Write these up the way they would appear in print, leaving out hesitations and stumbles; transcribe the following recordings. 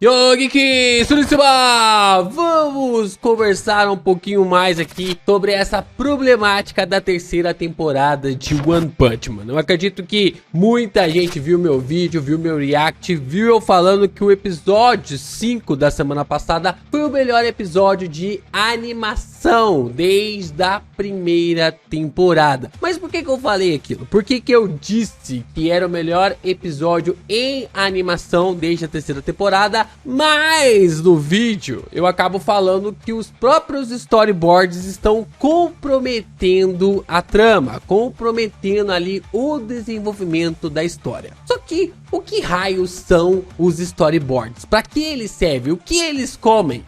Geek, Suritsuma! Vamos conversar um pouquinho mais aqui sobre essa problemática da terceira temporada de One Punch Man. Eu acredito que muita gente viu meu vídeo, viu meu react, viu eu falando que o episódio 5 da semana passada foi o melhor episódio de animação desde a primeira temporada. Mas por que eu falei aquilo? Por que eu disse que era o melhor episódio em animação desde a terceira temporada? Mas no vídeo eu acabo falando que os próprios storyboards estão comprometendo a trama, comprometendo ali o desenvolvimento da história. Só que o que raios são os storyboards? Para que eles servem? O que eles comem?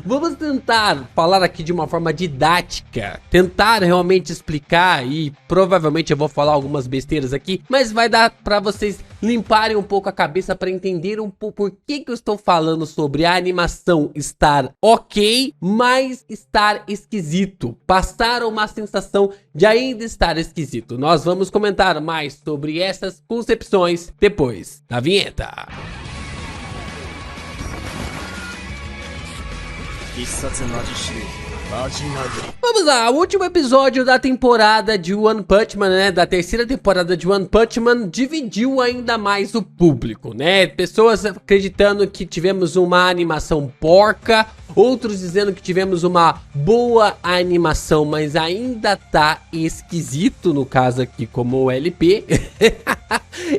Vamos tentar falar aqui de uma forma didática, tentar realmente explicar, e provavelmente eu vou falar algumas besteiras aqui, mas vai dar para vocês limparem um pouco a cabeça para entender um pouco por que eu estou falando sobre a animação estar ok, mas estar esquisito, passar uma sensação de ainda estar esquisito. Nós vamos comentar mais sobre essas concepções depois da vinheta. Vamos lá, o último episódio da temporada de One Punch Man, né, da terceira temporada de One Punch Man, dividiu ainda mais o público, né, pessoas acreditando que tivemos uma animação porca, outros dizendo que tivemos uma boa animação, mas ainda tá esquisito, no caso aqui como o LP.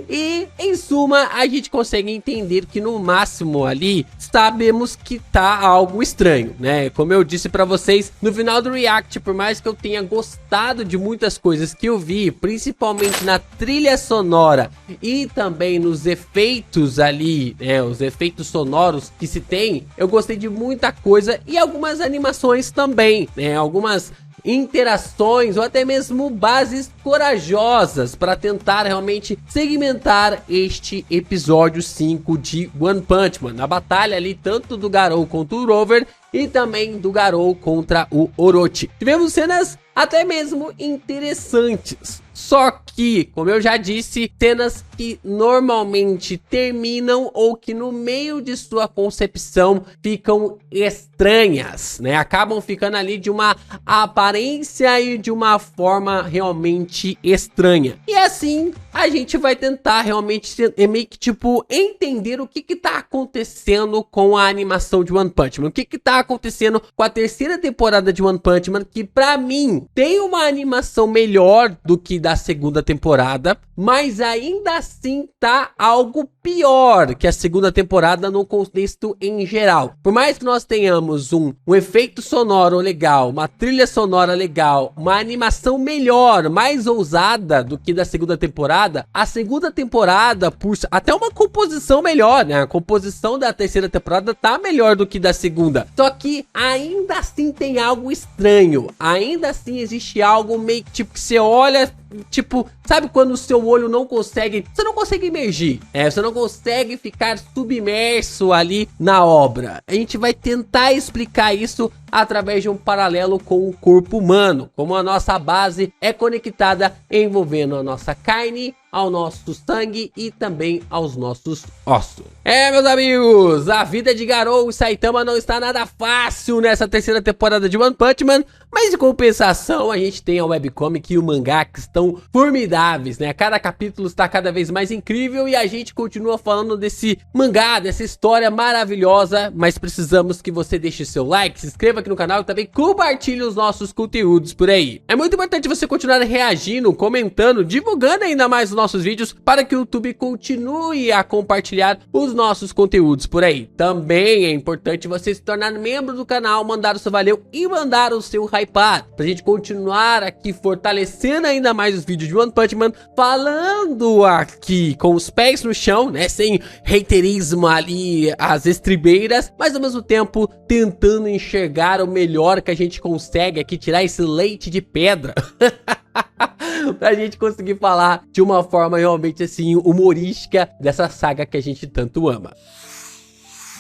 E em suma a gente consegue entender que no máximo ali sabemos que tá algo estranho, né? Como eu disse pra vocês no final do react, por mais que eu tenha gostado de muitas coisas que eu vi, principalmente na trilha sonora e também nos efeitos ali, né, os efeitos sonoros que se tem, eu gostei de muita coisa e algumas animações também, né, algumas interações ou até mesmo bases corajosas para tentar realmente segmentar este episódio 5 de One Punch Man, a batalha ali tanto do Garou contra o Rover e também do Garou contra o Orochi. Tivemos cenas até mesmo interessantes, só que, como eu já disse, cenas que normalmente terminam ou que no meio de sua concepção ficam estranhas, né? Acabam ficando ali de uma aparência e de uma forma realmente estranha. E assim, a gente vai tentar realmente meio que tipo entender o que tá acontecendo com a animação de One Punch Man, o que tá acontecendo com a terceira temporada de One Punch Man, que pra mim tem uma animação melhor do que da segunda temporada, mas ainda assim tá algo pior que a segunda temporada no contexto em geral. Por mais que nós tenhamos um efeito sonoro legal, uma trilha sonora legal, uma animação melhor, mais ousada do que da segunda temporada, a segunda temporada, por até uma composição melhor, né? A composição da terceira temporada tá melhor do que da segunda. Só que ainda assim tem algo estranho, ainda assim existe algo meio que tipo que você olha, tipo, sabe quando o seu olho não consegue, você não consegue emergir, você não consegue ficar submerso ali na obra. A gente vai tentar explicar isso através de um paralelo com o corpo humano, como a nossa base é conectada envolvendo a nossa carne, ao nosso sangue e também aos nossos ossos. Meus amigos, a vida de Garou e Saitama não está nada fácil nessa terceira temporada de One Punch Man, mas em compensação a gente tem a webcomic e o mangá que estão formidáveis, né? Cada capítulo está cada vez mais incrível e a gente continua falando desse mangá, dessa história maravilhosa, mas precisamos que você deixe seu like, se inscreva aqui no canal e também compartilhe os nossos conteúdos por aí. É muito importante você continuar reagindo, comentando, divulgando ainda mais os nossos vídeos para que o YouTube continue a compartilhar os nossos conteúdos por aí. Também é importante você se tornar membro do canal, mandar o seu valeu e mandar o seu hypar, pra gente continuar aqui fortalecendo ainda mais os vídeos de One Punch Man, falando aqui com os pés no chão, né, sem haterismo ali, as estribeiras, mas ao mesmo tempo tentando enxergar o melhor que a gente consegue aqui, tirar esse leite de pedra pra gente conseguir falar de uma forma realmente assim humorística dessa saga que a gente tanto ama.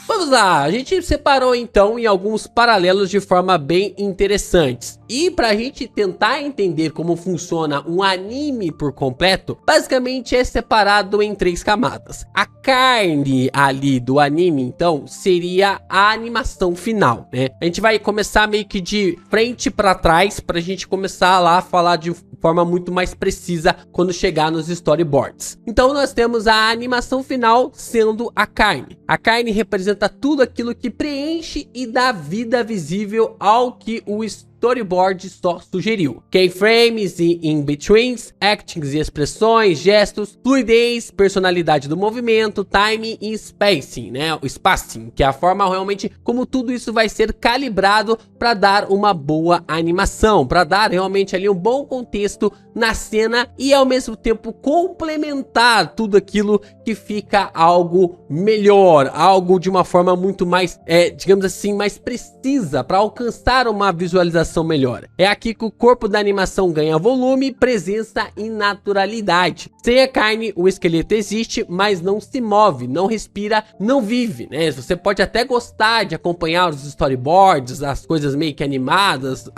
Vamos lá, a gente separou então em alguns paralelos de forma bem interessantes. E pra gente tentar entender como funciona um anime por completo, basicamente é separado em 3 camadas. A carne ali do anime, então, seria a animação final, né? A gente vai começar meio que de frente pra trás pra gente começar lá a falar de forma muito mais precisa quando chegar nos storyboards. Então nós temos a animação final sendo a carne. A carne representa tudo aquilo que preenche e dá vida visível ao que o storyboard só sugeriu. Keyframes e in-betweens, actings e expressões, gestos, fluidez, personalidade do movimento, time e spacing, né? O spacing, que é a forma realmente como tudo isso vai ser calibrado para dar uma boa animação, para dar realmente ali um bom contexto na cena e ao mesmo tempo complementar tudo aquilo que fica algo melhor, algo de uma forma muito mais, digamos assim, mais precisa para alcançar uma visualização melhor. É aqui que o corpo da animação ganha volume, presença e naturalidade. Sem a carne, o esqueleto existe, mas não se move, não respira, não vive, né? Você pode até gostar de acompanhar os storyboards, as coisas meio que animadas,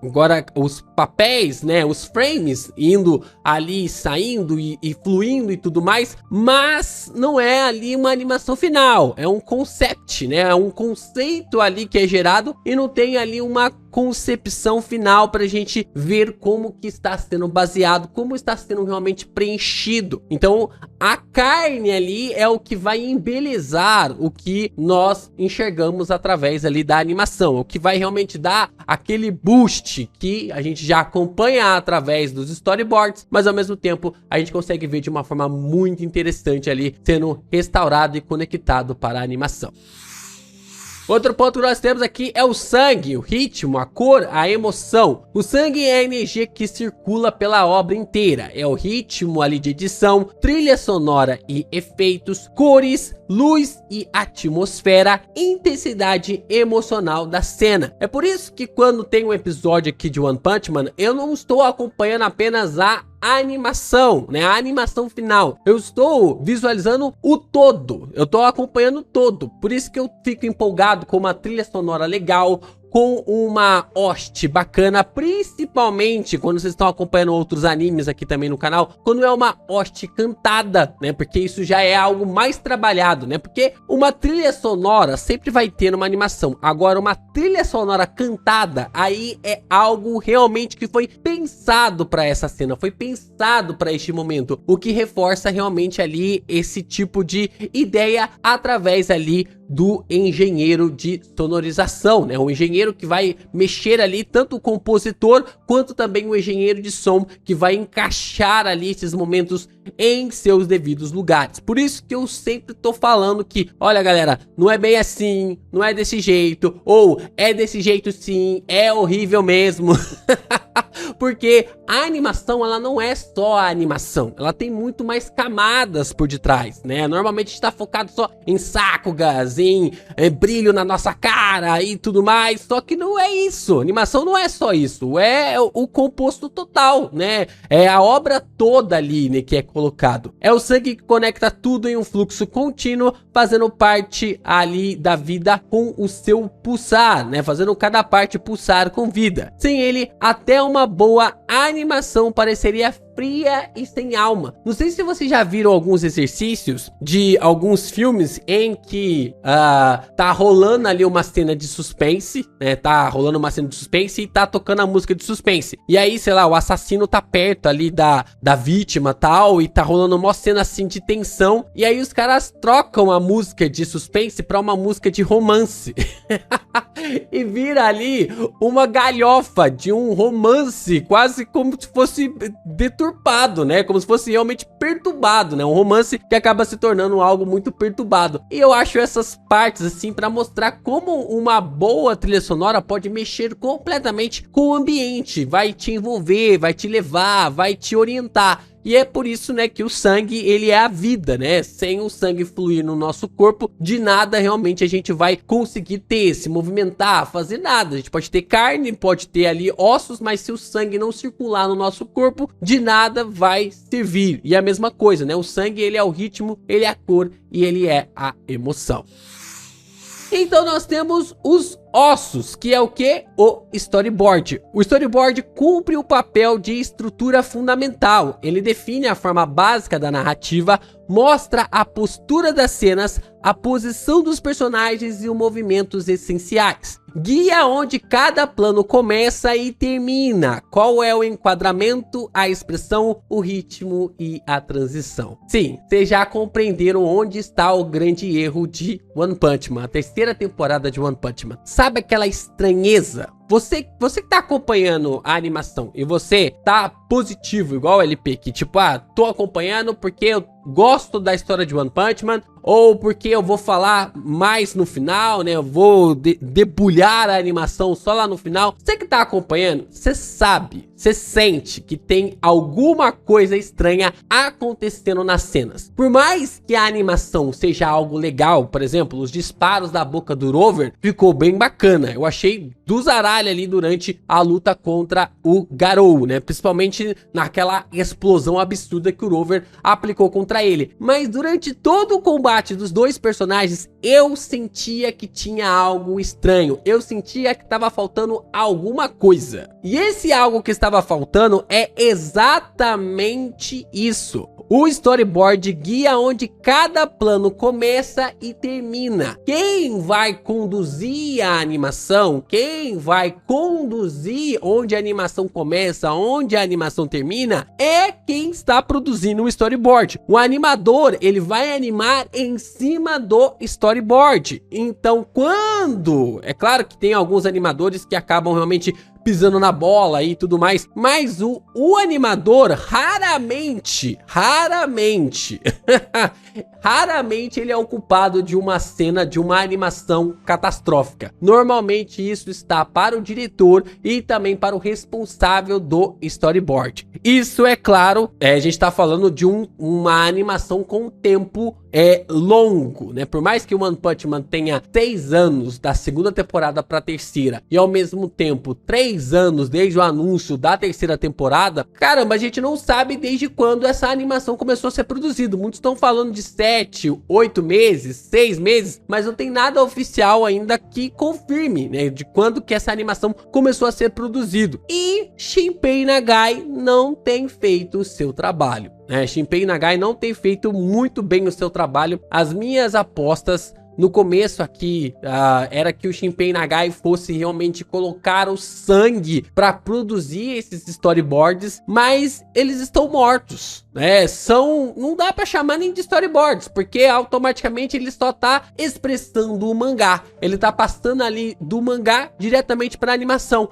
agora os papéis, né? Os frames indo ali, saindo e fluindo e tudo mais, mas não é ali uma animação final, é um concept, né? É um conceito ali que é gerado e não tem ali uma concepção final pra gente ver como que está sendo baseado, como está sendo realmente preenchido. Então a carne ali é o que vai embelezar o que nós enxergamos através ali da animação, o que vai realmente dar aquele boost que a gente já acompanha através dos storyboards, mas ao mesmo tempo a gente consegue ver de uma forma muito interessante ali sendo restaurado e conectado para a animação. Outro ponto que nós temos aqui é o sangue, o ritmo, a cor, a emoção. O sangue é a energia que circula pela obra inteira. É o ritmo ali de edição, trilha sonora e efeitos, cores, luz e atmosfera, intensidade emocional da cena. É por isso que quando tem um episódio aqui de One Punch Man, eu não estou acompanhando apenas a animação, né? A animação final. Eu estou visualizando o todo. Eu estou acompanhando o todo. Por isso que eu fico empolgado com uma trilha sonora legal, com uma hoste bacana, principalmente quando vocês estão acompanhando outros animes aqui também no canal, quando é uma hoste cantada, né? Porque isso já é algo mais trabalhado, né? Porque uma trilha sonora sempre vai ter numa animação. Agora, uma trilha sonora cantada, aí é algo realmente que foi pensado para essa cena, foi pensado para este momento, o que reforça realmente ali esse tipo de ideia através ali do engenheiro de sonorização, né? O engenheiro que vai mexer ali, tanto o compositor quanto também o engenheiro de som que vai encaixar ali esses momentos em seus devidos lugares. Por isso que eu sempre tô falando que, olha galera, não é bem assim, não é desse jeito, ou é desse jeito sim, é horrível mesmo. Porque a animação, ela não é só a animação, ela tem muito mais camadas por detrás, né? Normalmente está focado só em sakugas, em brilho na nossa cara e tudo mais, só que não é isso. A animação não é só isso, é o composto total, né? É a obra toda ali, né, que é colocado. É o sangue que conecta tudo em um fluxo contínuo, fazendo parte ali da vida com o seu pulsar, né? Fazendo cada parte pulsar com vida. Sem ele, até uma boa animação pareceria fria e sem alma. Não sei se vocês já viram alguns exercícios de alguns filmes em que tá rolando ali uma cena de suspense, né? Tá rolando uma cena de suspense e tá tocando a música de suspense. E aí, sei lá, o assassino tá perto ali da vítima tal, e tá rolando uma cena assim de tensão. E aí os caras trocam a música de suspense pra uma música de romance. E vira ali uma galhofa de um romance, quase como se fosse deturpado, né? Como se fosse realmente perturbado, né? Um romance que acaba se tornando algo muito perturbado. E eu acho essas partes assim pra mostrar como uma boa trilha sonora pode mexer completamente com o ambiente, vai te envolver, vai te levar, vai te orientar. E é por isso, né, que o sangue, ele é a vida, né? Sem o sangue fluir no nosso corpo, de nada realmente a gente vai conseguir ter, se movimentar, fazer nada. A gente pode ter carne, pode ter ali ossos, mas se o sangue não circular no nosso corpo, de nada vai servir. E a mesma coisa, né? O sangue, ele é o ritmo, ele é a cor e ele é a emoção. Então nós temos os ossos, que é o que? O storyboard. O storyboard cumpre o papel de estrutura fundamental. Ele define a forma básica da narrativa, mostra a postura das cenas, a posição dos personagens e os movimentos essenciais. Guia onde cada plano começa e termina, qual é o enquadramento, a expressão, o ritmo e a transição. Sim, vocês já compreenderam onde está o grande erro de One Punch Man, a terceira temporada de One Punch Man. Sabe aquela estranheza? Você que tá acompanhando a animação e você tá positivo igual o LP, que tipo, tô acompanhando porque eu gosto da história de One Punch Man, ou porque eu vou falar mais no final, né? Eu vou debulhar a animação só lá no final. Você que tá acompanhando, você sabe, você sente que tem alguma coisa estranha acontecendo nas cenas. Por mais que a animação seja algo legal, por exemplo, os disparos da boca do Rover ficou bem bacana. Eu achei do zaralho ali durante a luta contra o Garou, né? Principalmente naquela explosão absurda que o Rover aplicou contra ele. Mas durante todo o combate dos dois personagens, eu sentia que tinha algo estranho. Eu sentia que estava faltando alguma coisa. E esse algo que estava faltando é exatamente isso. O storyboard guia onde cada plano começa e termina. Quem vai conduzir a animação, quem vai conduzir onde a animação começa, onde a animação termina, é quem está produzindo o storyboard. O animador, ele vai animar em cima do storyboard. Então, quando... É claro que tem alguns animadores que acabam realmente pisando na bola e tudo mais, mas o animador raramente ele é o culpado de uma cena, de uma animação catastrófica. Normalmente isso está para o diretor e também para o responsável do storyboard. Isso é claro, a gente está falando de uma animação com tempo longo, né? Por mais que o One Punch Man tenha 6 anos da segunda temporada para a terceira e ao mesmo tempo 3 anos desde o anúncio da terceira temporada, caramba, a gente não sabe desde quando essa animação começou a ser produzida. Muitos estão falando de 7, 8 meses, 6 meses, mas não tem nada oficial ainda que confirme, né, de quando que essa animação começou a ser produzida. E Shinpei Nagai não tem feito o seu trabalho. Shinpei Nagai não tem feito muito bem o seu trabalho. As minhas apostas no começo aqui era que o Shinpei Nagai fosse realmente colocar o sangue para produzir esses storyboards, mas eles estão mortos, né? Não dá para chamar nem de storyboards, porque automaticamente ele só tá expressando o mangá. Ele tá passando ali do mangá diretamente para animação.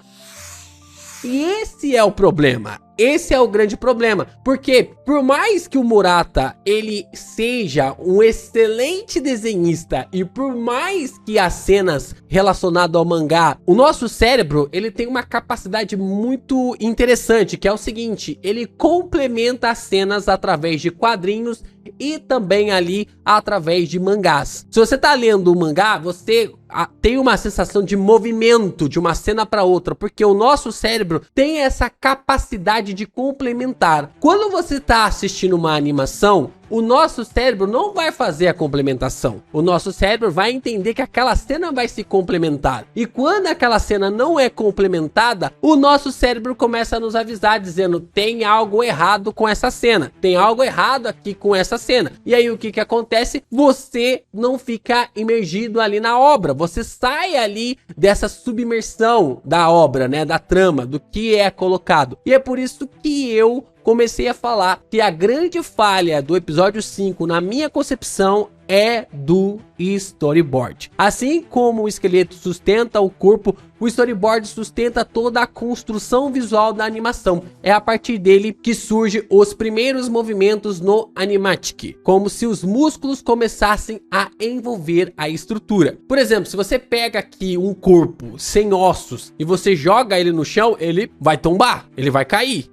E esse é o problema. Esse é o grande problema, porque por mais que o Murata ele seja um excelente desenhista e por mais que as cenas relacionadas ao mangá, o nosso cérebro ele tem uma capacidade muito interessante, que é o seguinte: ele complementa as cenas através de quadrinhos e também ali através de mangás. Se você tá lendo o mangá, você tem uma sensação de movimento de uma cena para outra, porque o nosso cérebro tem essa capacidade de complementar. Quando você está assistindo uma animação, o nosso cérebro não vai fazer a complementação. O nosso cérebro vai entender que aquela cena vai se complementar. E quando aquela cena não é complementada, o nosso cérebro começa a nos avisar, dizendo: tem algo errado com essa cena. Tem algo errado aqui com essa cena. E aí o que acontece? Você não fica imergido ali na obra. Você sai ali dessa submersão da obra, né? Da trama, do que é colocado. E é por isso que eu comecei a falar que a grande falha do episódio 5, na minha concepção, é do storyboard. Assim como o esqueleto sustenta o corpo, o storyboard sustenta toda a construção visual da animação. É a partir dele que surgem os primeiros movimentos no animatic, como se os músculos começassem a envolver a estrutura. Por exemplo, se você pega aqui um corpo sem ossos e você joga ele no chão, ele vai tombar, ele vai cair.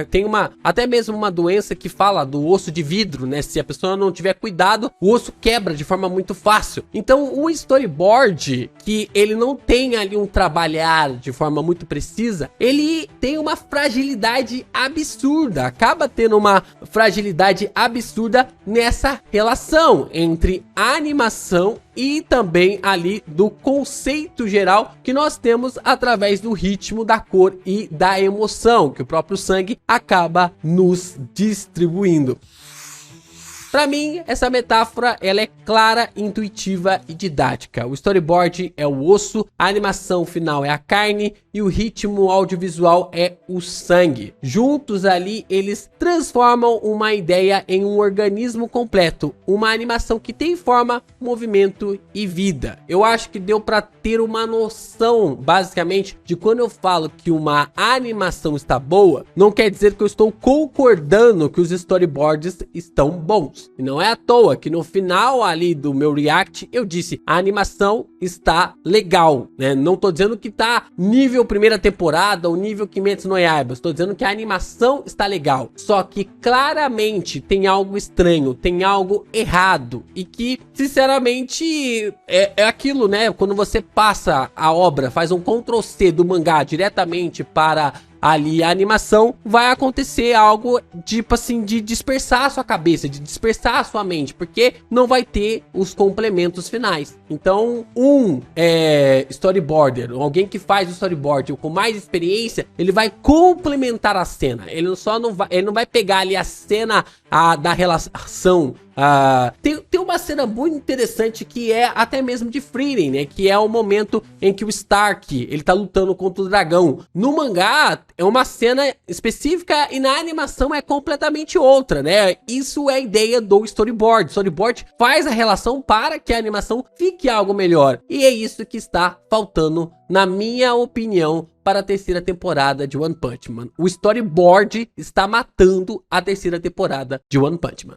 Tem até mesmo uma doença que fala do osso de vidro, né? Se a pessoa não tiver cuidado, o osso quebra de forma muito fácil. Então, o storyboard, que ele não tem ali um trabalhar de forma muito precisa, ele tem uma fragilidade absurda, acaba tendo uma fragilidade absurda nessa relação entre a animação e também ali do conceito geral que nós temos através do ritmo, da cor e da emoção que o próprio sangue acaba nos distribuindo. Para mim, essa metáfora ela é clara, intuitiva e didática. O storyboard é o osso, a animação final é a carne e o ritmo audiovisual é o sangue. Juntos ali, eles transformam uma ideia em um organismo completo, uma animação que tem forma, movimento e vida. Eu acho que deu para ter uma noção, basicamente, de quando eu falo que uma animação está boa, não quer dizer que eu estou concordando que os storyboards estão bons. E não é à toa que no final ali do meu react eu disse, a animação está legal, né? Não tô dizendo que tá nível primeira temporada ou nível Kimetsu no Yaiba, estou dizendo que a animação está legal. Só que claramente tem algo estranho, tem algo errado e que, sinceramente, é aquilo, né? Quando você passa a obra, faz um Ctrl+C do mangá diretamente para ali a animação, vai acontecer algo tipo assim de dispersar a sua cabeça, de dispersar a sua mente, porque não vai ter os complementos finais. Então storyboarder, alguém que faz o storyboard com mais experiência, ele vai complementar a cena, ele não vai pegar ali a cena da relação. Tem uma cena muito interessante que é até mesmo de Frieren, né? Que é o momento em que o Stark, ele tá lutando contra o dragão. No mangá é uma cena específica e na animação é completamente outra, né? Isso é a ideia do storyboard. O storyboard faz a relação para que a animação fique algo melhor. E é isso que está faltando, na minha opinião, para a terceira temporada de One Punch Man. O storyboard está matando a terceira temporada de One Punch Man.